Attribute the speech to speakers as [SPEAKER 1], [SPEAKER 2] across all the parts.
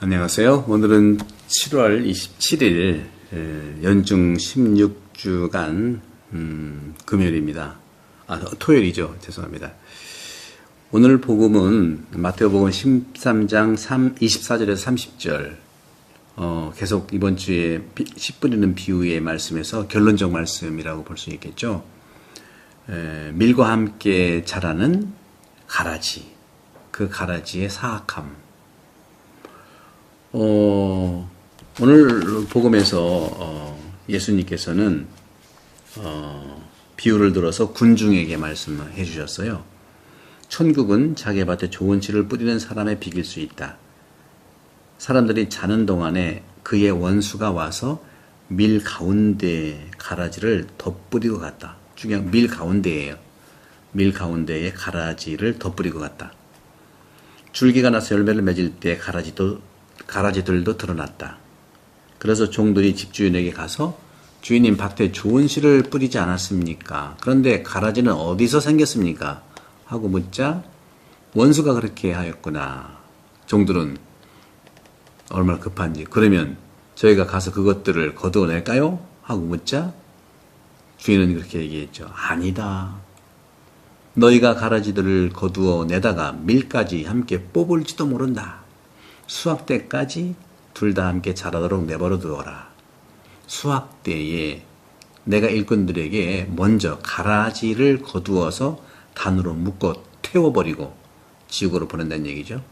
[SPEAKER 1] 안녕하세요. 오늘은 7월 27일 연중 16주간 금요일입니다. 토요일이죠. 죄송합니다. 오늘 복음은 마태복음 13장 24절에서 30절 계속 이번 주에 씨 뿌리는 비유의 말씀에서 결론적 말씀이라고 볼 수 있겠죠. 밀과 함께 자라는 가라지, 그 가라지의 사악함. 오늘 복음에서 예수님께서는 비유를 들어서 군중에게 말씀해 주셨어요. 천국은 자기 밭에 좋은 씨를 뿌리는 사람에 비길 수 있다. 사람들이 자는 동안에 그의 원수가 와서 밀 가운데 가라지를 덧뿌리고 갔다. 중요한 밀 가운데예요. 밀 가운데에 가라지를 덧뿌리고 갔다. 줄기가 나서 열매를 맺을 때 가라지들도 드러났다. 그래서 종들이 집주인에게 가서 주인님 밭에 좋은 씨를 뿌리지 않았습니까? 그런데 가라지는 어디서 생겼습니까? 하고 묻자 원수가 그렇게 하였구나. 종들은 얼마나 급한지. 그러면 저희가 가서 그것들을 거두어낼까요? 하고 묻자 주인은 그렇게 얘기했죠. 아니다. 너희가 가라지들을 거두어내다가 밀까지 함께 뽑을지도 모른다. 수확 때까지 둘 다 함께 자라도록 내버려 두어라. 수확 때에 내가 일꾼들에게 먼저 가라지를 거두어서 단으로 묶어 태워버리고 지옥으로 보낸다는 얘기죠.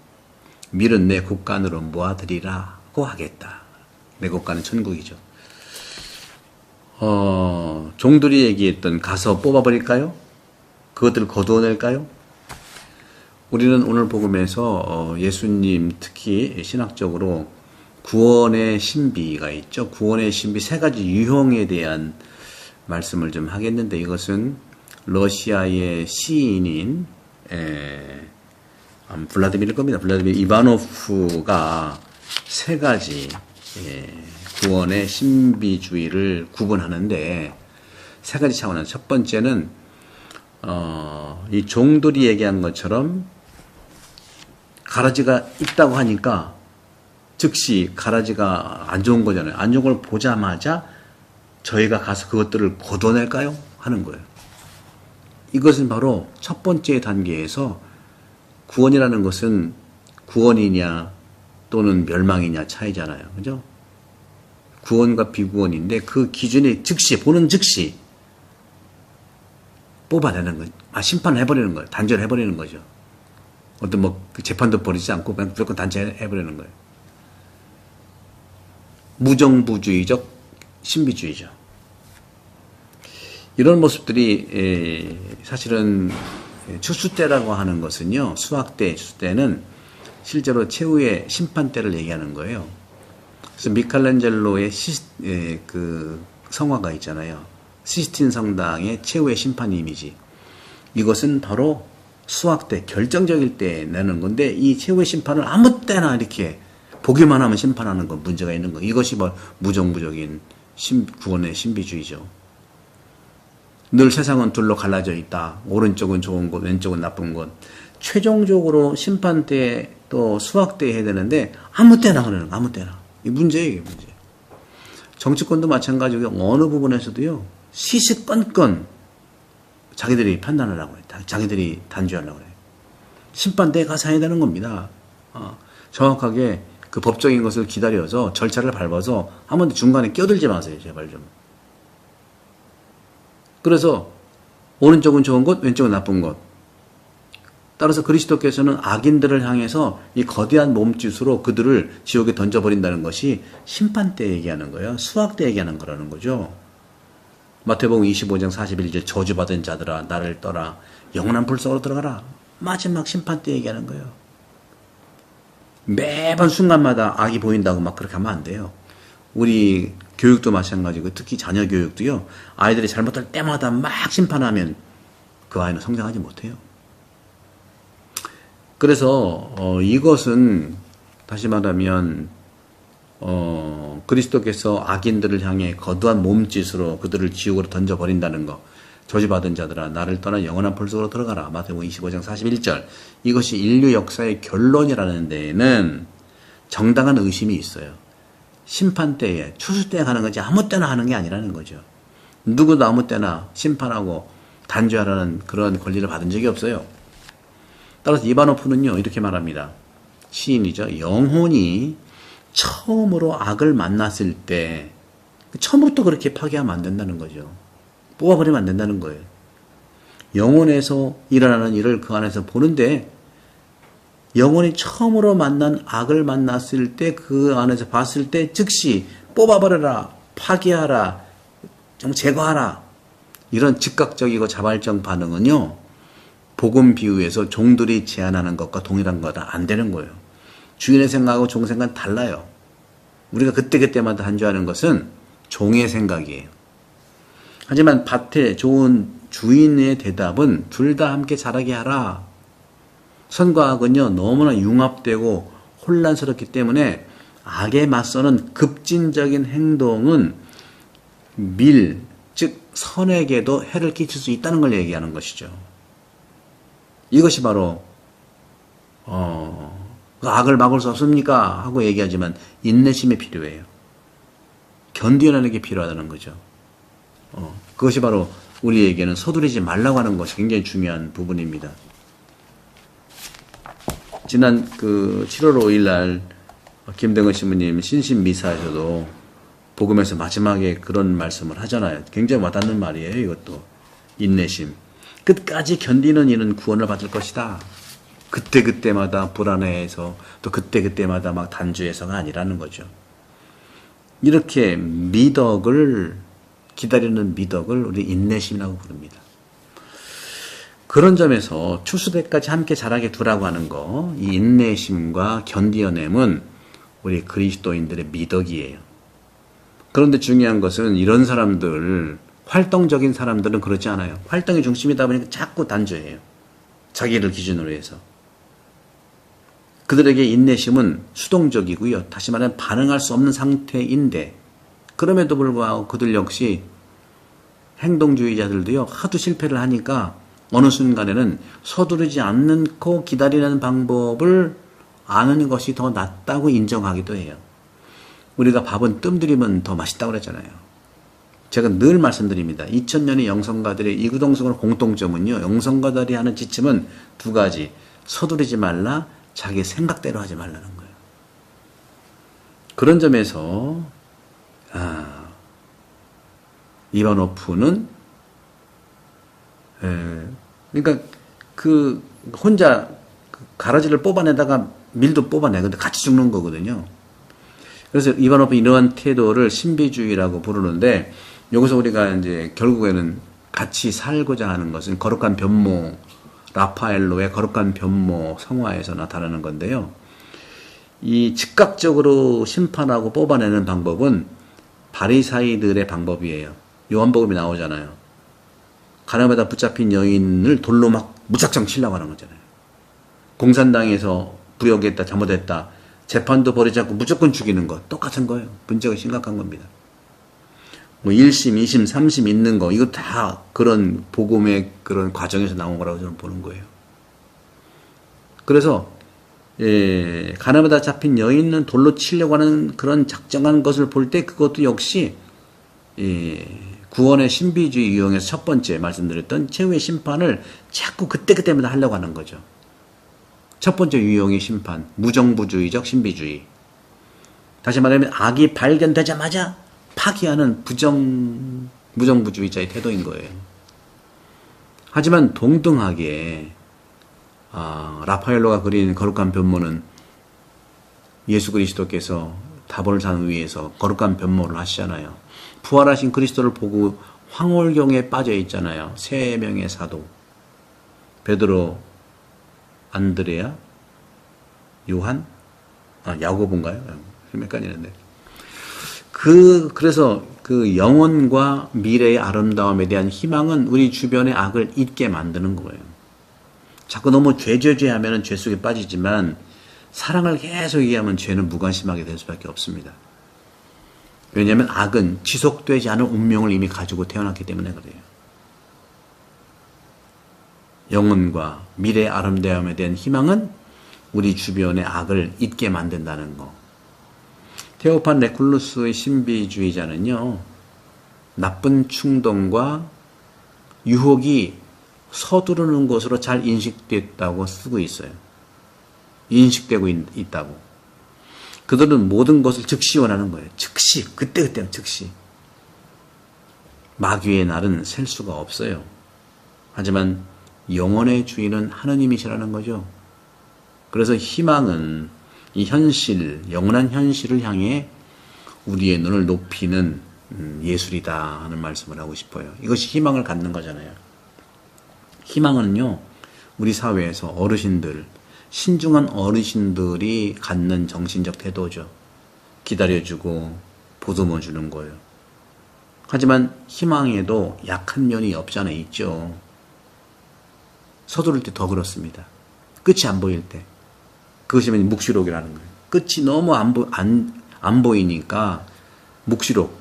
[SPEAKER 1] 밀은 내 곳간으로 모아들이라고 하겠다. 내 곳간은 천국이죠. 종들이 얘기했던 가서 뽑아버릴까요? 그것들을 거두어낼까요? 우리는 오늘 복음에서 예수님 특히 신학적으로 구원의 신비가 있죠. 구원의 신비 세 가지 유형에 대한 말씀을 좀 하겠는데 이것은 러시아의 시인인 블라디미르 겁니다. 블라디미르 이바노프가 세 가지 구원의 신비주의를 구분하는데 세 가지 차원에서 첫 번째는 이 종들이 얘기한 것처럼 가라지가 있다고 하니까 즉시 가라지가 안 좋은 거잖아요. 안 좋은 걸 보자마자 저희가 가서 그것들을 걷어낼까요? 하는 거예요. 이것은 바로 첫 번째 단계에서 구원이라는 것은 구원이냐 또는 멸망이냐 차이잖아요. 그죠? 구원과 비구원인데 그 기준이 즉시, 보는 즉시 뽑아내는 거죠. 심판을 해버리는 거예요. 단절해버리는 거죠. 어떤 재판도 벌이지 않고 그냥 무조건 단죄해버리는 거예요. 무정부주의적 신비주의죠. 이런 모습들이 사실은 추수 때라고 하는 것은요. 수확 때, 추수 때는 실제로 최후의 심판 때를 얘기하는 거예요. 그래서 미켈란젤로의 그 성화가 있잖아요. 시스틴 성당의 최후의 심판 이미지. 이것은 바로 수확 때, 결정적일 때 내는 건데 이 최후의 심판을 아무 때나 이렇게 보기만 하면 심판하는 건 문제가 있는 거. 이것이 바로 무정부적인 구원의 신비주의죠. 늘 세상은 둘로 갈라져 있다. 오른쪽은 좋은 것, 왼쪽은 나쁜 것. 최종적으로 심판 때 또 수확 때 해야 되는데 아무 때나 그러는 거. 아무 때나. 이 문제예요. 이게 문제. 정치권도 마찬가지고 어느 부분에서도요. 시시건건 자기들이 판단을 하고 해요. 자기들이 단죄하려고 해요. 심판대에 가서 해야 되는 겁니다. 정확하게 그 법적인 것을 기다려서 절차를 밟아서 한 번도 중간에 끼어들지 마세요. 제발 좀. 그래서 오른쪽은 좋은 것, 왼쪽은 나쁜 것. 따라서 그리스도께서는 악인들을 향해서 이 거대한 몸짓으로 그들을 지옥에 던져버린다는 것이 심판 때 얘기하는 거예요. 수학 때 얘기하는 거라는 거죠. 마태복음 25장 41절 저주받은 자들아 나를 떠나 영원한 불속으로 들어가라. 마지막 심판 때 얘기하는 거예요. 매번 순간마다 악이 보인다고 막 그렇게 하면 안 돼요. 우리 교육도 마찬가지고 특히 자녀 교육도요. 아이들이 잘못할 때마다 막 심판하면 그 아이는 성장하지 못해요. 그래서 이것은 다시 말하면 그리스도께서 악인들을 향해 거대한 몸짓으로 그들을 지옥으로 던져버린다는 것. 저주받은 자들아 나를 떠나 영원한 불속으로 들어가라. 마태복음 25장 41절. 이것이 인류 역사의 결론이라는 데에는 정당한 의심이 있어요. 심판 때에, 추수 때에 하는 거지 아무 때나 하는 게 아니라는 거죠. 누구도 아무 때나 심판하고 단죄하라는 그런 권리를 받은 적이 없어요. 따라서 이바노프는요, 이렇게 말합니다. 시인이죠. 영혼이 처음으로 악을 만났을 때, 처음부터 그렇게 파괴하면 안 된다는 거죠. 뽑아버리면 안 된다는 거예요. 영혼에서 일어나는 일을 그 안에서 보는데, 영혼이 처음으로 만난 악을 만났을 때, 그 안에서 봤을 때, 즉시 뽑아버려라, 파괴하라, 좀 제거하라. 이런 즉각적이고 자발적 반응은요, 복음 비유에서 종들이 제안하는 것과 동일한 거다. 안 되는 거예요. 주인의 생각하고 종 생각은 달라요. 우리가 그때그때마다 단죄하는 것은 종의 생각이에요. 하지만 밭에 좋은 주인의 대답은 둘 다 함께 자라게 하라. 선과 악은요, 너무나 융합되고 혼란스럽기 때문에 악에 맞서는 급진적인 행동은 즉 선에게도 해를 끼칠 수 있다는 걸 얘기하는 것이죠. 이것이 바로 악을 막을 수 없습니까? 하고 얘기하지만 인내심이 필요해요. 견뎌내는 게 필요하다는 거죠. 그것이 바로 우리에게는 서두르지 말라고 하는 것이 굉장히 중요한 부분입니다. 지난 7월 5일 날 김대건 신부님 신신 미사에서도 복음에서 마지막에 그런 말씀을 하잖아요. 굉장히 와닿는 말이에요. 이것도 인내심. 끝까지 견디는 이는 구원을 받을 것이다. 그때그때마다 불안해해서 또 그때그때마다 막 단죄해서가 아니라는 거죠. 이렇게 기다리는 미덕을 우리 인내심이라고 부릅니다. 그런 점에서 추수 때까지 함께 자라게 두라고 하는 거, 이 인내심과 견디어냄은 우리 그리스도인들의 미덕이에요. 그런데 중요한 것은 이런 사람들, 활동적인 사람들은 그렇지 않아요. 활동의 중심이다 보니까 자꾸 단죄해요. 자기를 기준으로 해서. 그들에게 인내심은 수동적이고요. 다시 말하면 반응할 수 없는 상태인데, 그럼에도 불구하고 그들 역시 행동주의자들도요, 하도 실패를 하니까 어느 순간에는 서두르지 않고 기다리는 방법을 아는 것이 더 낫다고 인정하기도 해요. 우리가 밥은 뜸들이면 더 맛있다고 그랬잖아요. 제가 늘 말씀드립니다. 2000년의 영성가들의 이구동성의 공통점은요, 영성가들이 하는 지침은 두 가지. 서두르지 말라, 자기 생각대로 하지 말라는 거예요. 그런 점에서 이바노프는 그러니까 혼자 가라지를 뽑아내다가 밀도 뽑아내는데 같이 죽는 거거든요. 그래서 이바노프 이러한 태도를 신비주의라고 부르는데, 여기서 우리가 이제 결국에는 같이 살고자 하는 것은 거룩한 변모, 라파엘로의 거룩한 변모 성화에서 나타나는 건데요. 이 즉각적으로 심판하고 뽑아내는 방법은 바리사이들의 방법이에요. 요한복음이 나오잖아요. 가늠에다 붙잡힌 여인을 돌로 막 무작정 치려고 하는 거잖아요. 공산당에서 부역했다, 잘못했다, 재판도 벌이지 않고 무조건 죽이는 것 똑같은 거예요. 문제가 심각한 겁니다. 1심, 2심, 3심 있는 거, 이거 다 그런 복음의 그런 과정에서 나온 거라고 저는 보는 거예요. 그래서 가늠에다 잡힌 여인은 돌로 치려고 하는 그런 작정한 것을 볼 때 그것도 역시 구원의 신비주의 유형에서 첫 번째 말씀드렸던 최후의 심판을 자꾸 그때그때마다 하려고 하는 거죠. 첫 번째 유형의 심판, 무정부주의적 신비주의. 다시 말하면 악이 발견되자마자 파기하는 무정부주의자의 태도인 거예요. 하지만 동등하게 라파엘로가 그린 거룩한 변모는 예수 그리스도께서 다본을 산 위에서 거룩한 변모를 하시잖아요. 부활하신 그리스도를 보고 황홀경에 빠져 있잖아요. 세 명의 사도, 베드로, 안드레아, 요한, 야고보인가요? 헷갈리는데. 그래서 그 영혼과 미래의 아름다움에 대한 희망은 우리 주변의 악을 잊게 만드는 거예요. 자꾸 너무 죄 하면은 죄 속에 빠지지만, 사랑을 계속 얘기하면 죄는 무관심하게 될 수밖에 없습니다. 왜냐하면 악은 지속되지 않은 운명을 이미 가지고 태어났기 때문에 그래요. 영혼과 미래의 아름다움에 대한 희망은 우리 주변의 악을 잊게 만든다는 거. 테오판 레쿨루스의 신비주의자는요, 나쁜 충동과 유혹이 서두르는 것으로 잘 인식됐다고 쓰고 있어요. 인식되고 있다고. 그들은 모든 것을 즉시 원하는 거예요. 즉시, 그때그때 즉시. 마귀의 날은 셀 수가 없어요. 하지만 영혼의 주인은 하느님이시라는 거죠. 그래서 희망은 이 현실, 영원한 현실을 향해 우리의 눈을 높이는 예술이다 하는 말씀을 하고 싶어요. 이것이 희망을 갖는 거잖아요. 희망은요, 우리 사회에서 어르신들, 신중한 어르신들이 갖는 정신적 태도죠. 기다려주고 보듬어 주는 거예요. 하지만 희망에도 약한 면이 없지 않아 있죠. 서두를 때 더 그렇습니다. 끝이 안 보일 때. 그것이 묵시록이라는 거예요. 끝이 너무 안 보이니까 묵시록.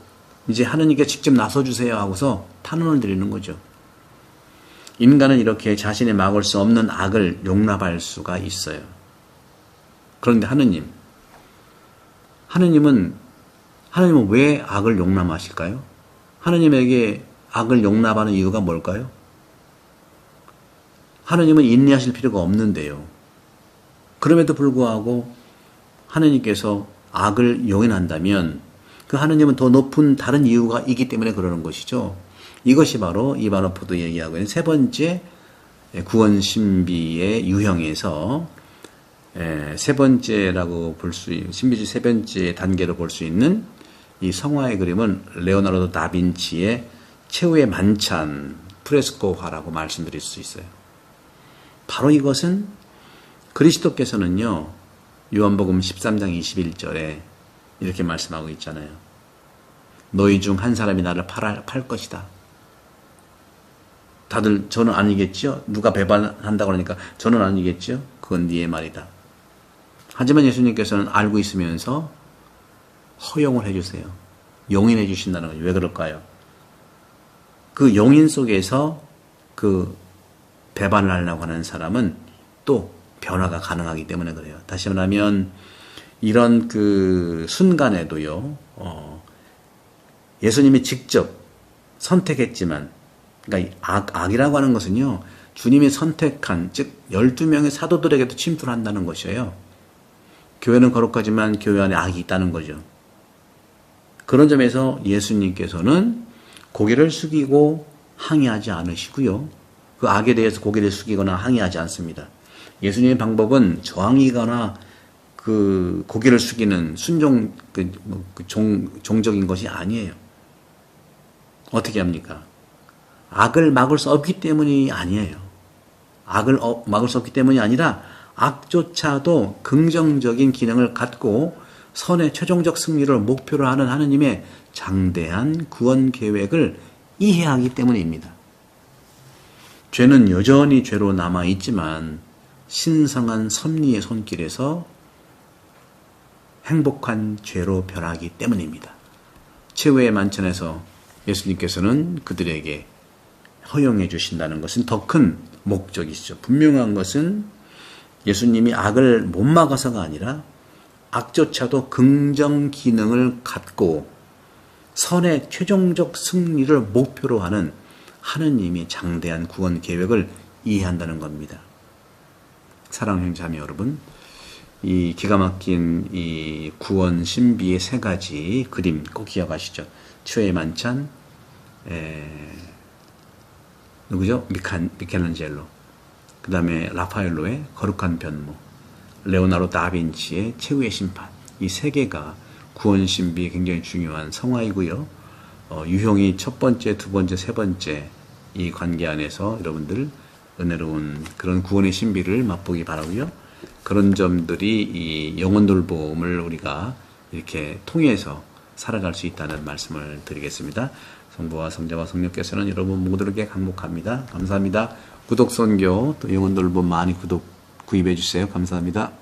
[SPEAKER 1] 이제 하느님께 직접 나서주세요 하고서 탄원을 드리는 거죠. 인간은 이렇게 자신의 막을 수 없는 악을 용납할 수가 있어요. 그런데 하느님은 왜 악을 용납하실까요? 하느님에게 악을 용납하는 이유가 뭘까요? 하느님은 인내하실 필요가 없는데요. 그럼에도 불구하고 하느님께서 악을 용인한다면 그 하느님은 더 높은 다른 이유가 있기 때문에 그러는 것이죠. 이것이 바로 이바노프도 얘기하고 있는 세 번째 구원 신비의 유형에서 세 번째라고 볼 수 있는 신비주의 세 번째 단계로 볼 수 있는 이 성화의 그림은 레오나르도 다빈치의 최후의 만찬 프레스코화라고 말씀드릴 수 있어요. 바로 이것은 그리스도께서는요, 요한복음 13장 21절에 이렇게 말씀하고 있잖아요. 너희 중 한 사람이 나를 팔 것이다. 다들 저는 아니겠죠? 누가 배반한다고 그러니까 저는 아니겠죠? 그건 네의 말이다. 하지만 예수님께서는 알고 있으면서 허용을 해주세요. 용인해 주신다는 거죠. 왜 그럴까요? 그 용인 속에서 그 배반을 하려고 하는 사람은 또 변화가 가능하기 때문에 그래요. 다시 말하면 이런 그 순간에도요, 예수님이 직접 선택했지만, 그러니까 악이라고 하는 것은요, 주님이 선택한, 즉 12명의 사도들에게도 침투를 한다는 것이에요. 교회는 거룩하지만 교회 안에 악이 있다는 거죠. 그런 점에서 예수님께서는 고개를 숙이고 항의하지 않으시고요. 그 악에 대해서 고개를 숙이거나 항의하지 않습니다. 예수님의 방법은 저항이거나 그 고개를 숙이는 순종, 종적인 것이 아니에요. 어떻게 합니까? 악을 막을 수 없기 때문이 아니에요. 악을 막을 수 없기 때문이 아니라 악조차도 긍정적인 기능을 갖고 선의 최종적 승리를 목표로 하는 하느님의 장대한 구원 계획을 이해하기 때문입니다. 죄는 여전히 죄로 남아있지만 신성한 섭리의 손길에서 행복한 죄로 변하기 때문입니다. 최후의 만찬에서 예수님께서는 그들에게 허용해 주신다는 것은 더 큰 목적이시죠. 분명한 것은 예수님이 악을 못 막아서가 아니라 악조차도 긍정 기능을 갖고 선의 최종적 승리를 목표로 하는 하느님이 장대한 구원 계획을 이해한다는 겁니다. 사랑하는 자매 여러분, 이 기가 막힌 이 구원 신비의 세 가지 그림 꼭 기억하시죠. 최후의 만찬, 누구죠? 미켈란젤로. 그 다음에 라파엘로의 거룩한 변모, 레오나르도 다빈치의 최후의 심판. 이 세 개가 구원 신비의 굉장히 중요한 성화이고요. 유형이 첫 번째, 두 번째, 세 번째 이 관계 안에서 여러분들 은혜로운 그런 구원의 신비를 맛보기 바라고요. 그런 점들이 이 영혼 돌봄을 우리가 이렇게 통해서 살아갈 수 있다는 말씀을 드리겠습니다. 성부와 성자와 성령께서는 여러분 모두에게 강복합니다. 감사합니다. 구독 선교 또 영혼 돌봄 많이 구입해 주세요. 감사합니다.